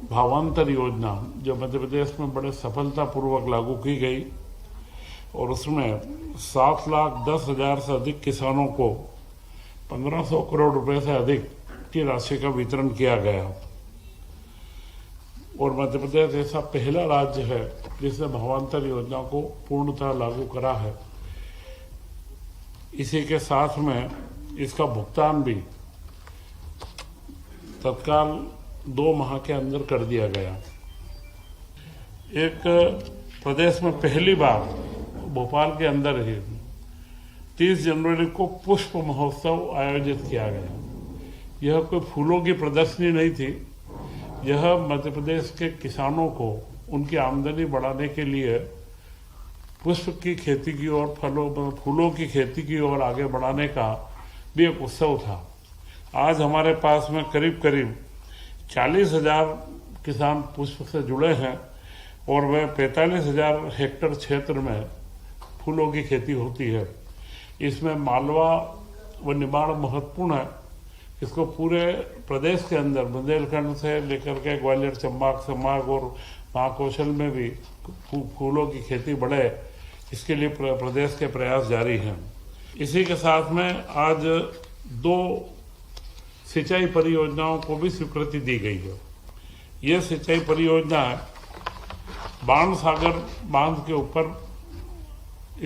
भावांतर योजना जो मध्य प्रदेश में बड़े सफलतापूर्वक लागू की गई और उसमें 7,10,000 से अधिक किसानों को 1,500 करोड़ रुपए से अधिक की राशि का वितरण किया गया और मध्य प्रदेश ऐसा पहला राज्य है जिसने भावांतर योजना को पूर्णतः लागू करा है। इसी के साथ में इसका भुगतान भी तत्काल 2 माह के अंदर कर दिया गया। एक प्रदेश में पहली बार भोपाल के अंदर ही 30 जनवरी को पुष्प महोत्सव आयोजित किया गया। यह कोई फूलों की प्रदर्शनी नहीं थी, यह मध्य प्रदेश के किसानों को उनकी आमदनी बढ़ाने के लिए पुष्प की खेती की ओर, फूलों की खेती की ओर आगे बढ़ाने का भी एक उत्सव था। आज हमारे पास में करीब 40,000 किसान पुष्प से जुड़े हैं और वह 45,000 हेक्टेयर क्षेत्र में फूलों की खेती होती है। इसमें मालवा व निमाड़ महत्वपूर्ण है। इसको पूरे प्रदेश के अंदर बुंदेलखंड से लेकर के ग्वालियर चंबाक संभाग और महाकौशल में भी फूलों की खेती बढ़े, इसके लिए प्रदेश के प्रयास जारी हैं। इसी के साथ में आज 2 सिंचाई परियोजनाओं को भी स्वीकृति दी गई है। ये सिंचाई परियोजना बाणसागर बांध के ऊपर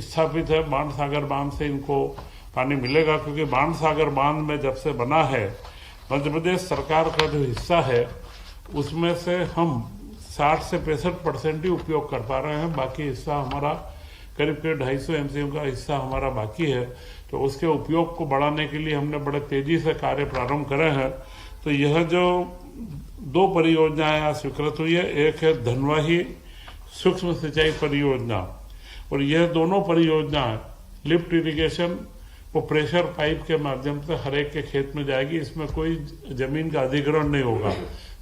स्थापित है। बाणसागर बांध से इनको पानी मिलेगा, क्योंकि बाणसागर बांध में जब से बना है मध्य प्रदेश सरकार का जो हिस्सा है उसमें से हम 60 से 65% ही उपयोग कर पा रहे हैं। बाकी हिस्सा हमारा करीब 250 MCM का हिस्सा हमारा बाकी है। तो उसके उपयोग को बढ़ाने के लिए हमने बड़े तेजी से कार्य प्रारंभ करे हैं। तो यह जो 2 परियोजनाएं यहाँ स्वीकृत हुई है, एक है धनवाही सूक्ष्म सिंचाई परियोजना और यह दोनों परियोजनाएं लिफ्ट इरिगेशन वो प्रेशर पाइप के माध्यम से हर एक के खेत में जाएगी। इसमें कोई जमीन का अधिग्रहण नहीं होगा,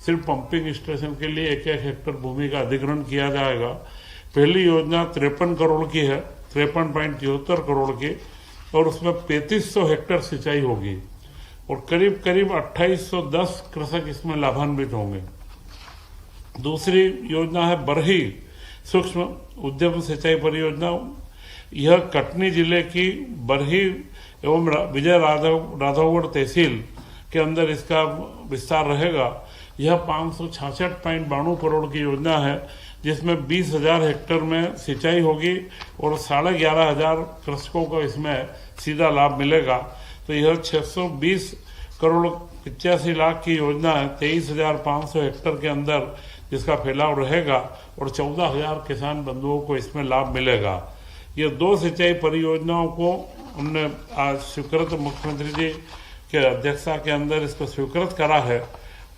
सिर्फ पंपिंग स्टेशन के लिए 1-1 हेक्टेयर भूमि का अधिग्रहण किया जाएगा। पहली योजना 53 करोड़ की है, 53.73 करोड़ की, और उसमें 3500 हेक्टेयर सिंचाई होगी और करीब 2810 कृषक इसमें लाभान्वित होंगे। दूसरी योजना है बरही सूक्ष्म उद्यम सिंचाई परियोजना। यह कटनी जिले की बरही एवं विजय राघवगढ़ तहसील के अंदर इसका विस्तार रहेगा। यह 566.92 करोड़ की योजना है, जिसमें 20,000 हेक्टेयर में सिंचाई होगी और 11,500 कृषकों को इसमें सीधा लाभ मिलेगा। तो यह 620 करोड़ 85 लाख की योजना है, 23,500 हेक्टेयर के अंदर जिसका फैलाव रहेगा और 14,000 किसान बंधुओं को इसमें लाभ मिलेगा। ये 2 सिंचाई परियोजनाओं को हमने आज स्वीकृत मुख्यमंत्री जी के अध्यक्षता के अंदर इसको स्वीकृत करा है।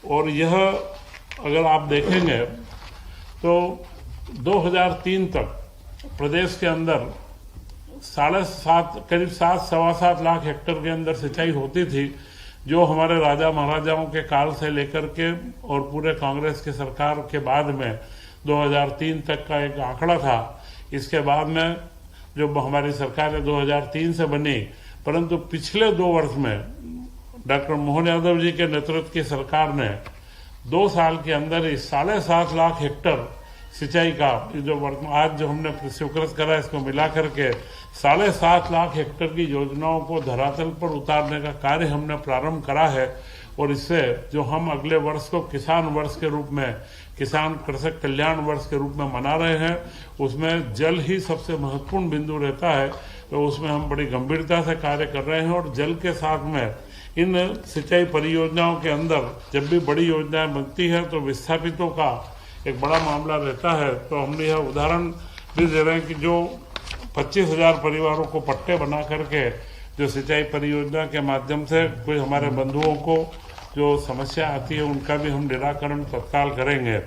और यह अगर आप देखेंगे तो 2003 तक प्रदेश के अंदर 7.5 सवा 7 लाख हेक्टेयर के अंदर सिंचाई होती थी, जो हमारे राजा महाराजाओं के काल से लेकर के और पूरे कांग्रेस की सरकार के बाद में 2003 तक का एक आंकड़ा था। इसके बाद में जो हमारी सरकार 2003 से बनी, परंतु पिछले 2 वर्ष में डॉक्टर मोहन यादव जी के नेतृत्व की सरकार ने 2 साल के अंदर ही 7.5 लाख हेक्टेयर सिंचाई का जो आज जो हमने स्वीकृत करा, इसको मिला करके 7.5 लाख हेक्टेयर की योजनाओं को धरातल पर उतारने का कार्य हमने प्रारंभ करा है। और इससे जो हम अगले वर्ष को किसान वर्ष के रूप में, किसान कृषक कल्याण वर्ष के रूप में मना रहे हैं, उसमें जल ही सबसे महत्वपूर्ण बिंदु रहता है। तो उसमें हम बड़ी गंभीरता से कार्य कर रहे हैं और जल के साथ में इन सिंचाई परियोजनाओं के अंदर जब भी बड़ी योजनाएं बनती है तो विस्थापितों का एक बड़ा मामला रहता है। तो हमने यह उदाहरण भी दे रहे हैं कि जो 25,000 परिवारों को पट्टे बना करके जो सिंचाई परियोजना के माध्यम से कोई हमारे बंधुओं को जो समस्या आती है उनका भी हम निराकरण तत्काल करेंगे।